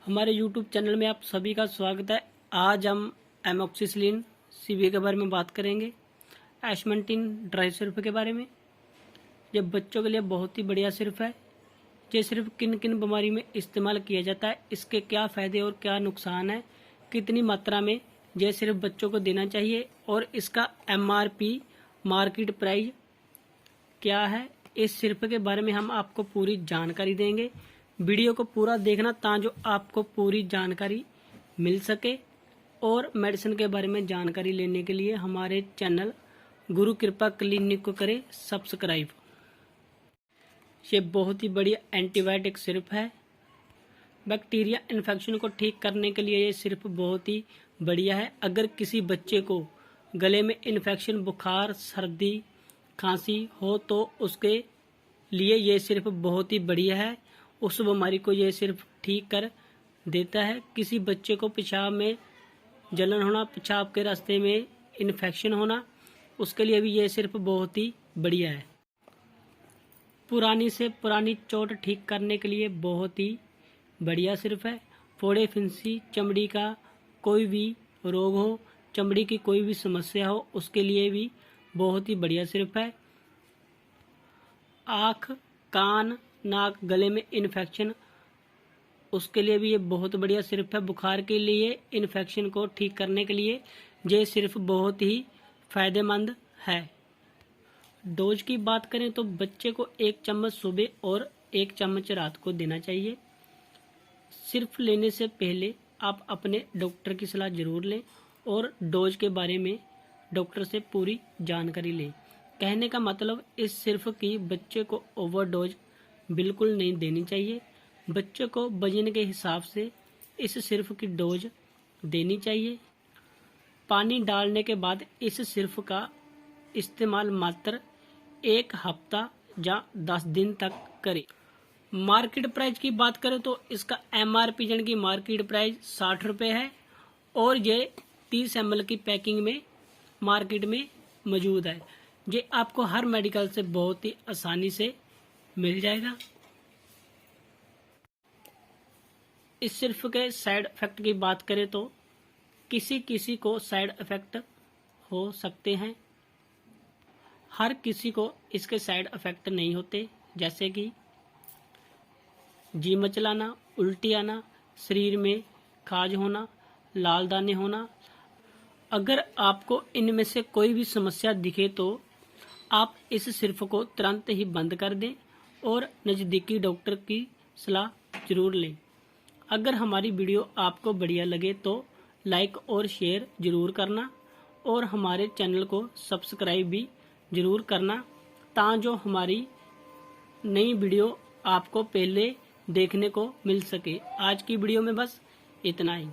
हमारे YouTube channel में आप सभी का स्वागत है। आज हम एमोक्सिसिलिन सीवी के बारे में बात करेंगे, एशमेंटिन ड्राई सिरप के बारे में। ये बच्चों के लिए बहुत ही बढ़िया सिरप है। ये सिर्फ किन किन बीमारी में इस्तेमाल किया जाता है, इसके क्या फ़ायदे और क्या नुकसान है, कितनी मात्रा में ये सिर्फ बच्चों को देना चाहिए और इसका MRP मार्केट प्राइस क्या है, इस सिरप के बारे में हम आपको पूरी जानकारी देंगे। वीडियो को पूरा देखना ताकि आपको पूरी जानकारी मिल सके। और मेडिसिन के बारे में जानकारी लेने के लिए हमारे चैनल गुरु कृपा क्लिनिक को करें सब्सक्राइब। ये बहुत ही बढ़िया एंटीबायोटिक सिरप है। बैक्टीरिया इन्फेक्शन को ठीक करने के लिए ये सिरप बहुत ही बढ़िया है। अगर किसी बच्चे को गले में इन्फेक्शन, बुखार, सर्दी, खांसी हो तो उसके लिए ये सिर्फ बहुत ही बढ़िया है। उस बीमारी को ये सिर्फ ठीक कर देता है। किसी बच्चे को पेशाब में जलन होना, पेशाब के रास्ते में इन्फेक्शन होना, उसके लिए भी ये सिर्फ बहुत ही बढ़िया है। पुरानी से पुरानी चोट ठीक करने के लिए बहुत ही बढ़िया सिर्फ है। फोड़े, फिंसी, चमड़ी का कोई भी रोग हो, चमड़ी की कोई भी समस्या हो, उसके लिए भी बहुत ही बढ़िया सिरप है। आँख, कान, नाक, गले में इन्फेक्शन, उसके लिए भी ये बहुत बढ़िया सिरप है। बुखार के लिए, इन्फेक्शन को ठीक करने के लिए ये सिर्फ बहुत ही फायदेमंद है। डोज की बात करें तो बच्चे को 1 चम्मच सुबह और 1 चम्मच रात को देना चाहिए। सिर्फ लेने से पहले आप अपने डॉक्टर की सलाह जरूर लें और डोज के बारे में डॉक्टर से पूरी जानकारी लें। कहने का मतलब, इस सिर्फ की बच्चे को ओवरडोज बिल्कुल नहीं देनी चाहिए। बच्चे को वजन के हिसाब से इस सिर्फ की डोज देनी चाहिए। पानी डालने के बाद इस सिर्फ का इस्तेमाल मात्र 1 हफ्ता या 10 दिन तक करें। मार्केट प्राइस की बात करें तो इसका MRP जन की मार्केट प्राइस 60 रुपये है और ये 30 ml की पैकिंग में मार्केट में मौजूद है। ये आपको हर मेडिकल से बहुत ही आसानी से मिल जाएगा। इस सिर्फ के साइड इफेक्ट की बात करें तो किसी किसी को साइड इफेक्ट हो सकते हैं, हर किसी को इसके साइड इफेक्ट नहीं होते, जैसे कि जी मचलाना, उल्टी आना, शरीर में खाज होना, लाल दाने होना। अगर आपको इनमें से कोई भी समस्या दिखे तो आप इस सिर्फ को तुरंत ही बंद कर दें और नज़दीकी डॉक्टर की सलाह जरूर लें। अगर हमारी वीडियो आपको बढ़िया लगे तो लाइक और शेयर जरूर करना और हमारे चैनल को सब्सक्राइब भी जरूर करना ताकि जो हमारी नई वीडियो आपको पहले देखने को मिल सके। आज की वीडियो में बस इतना ही।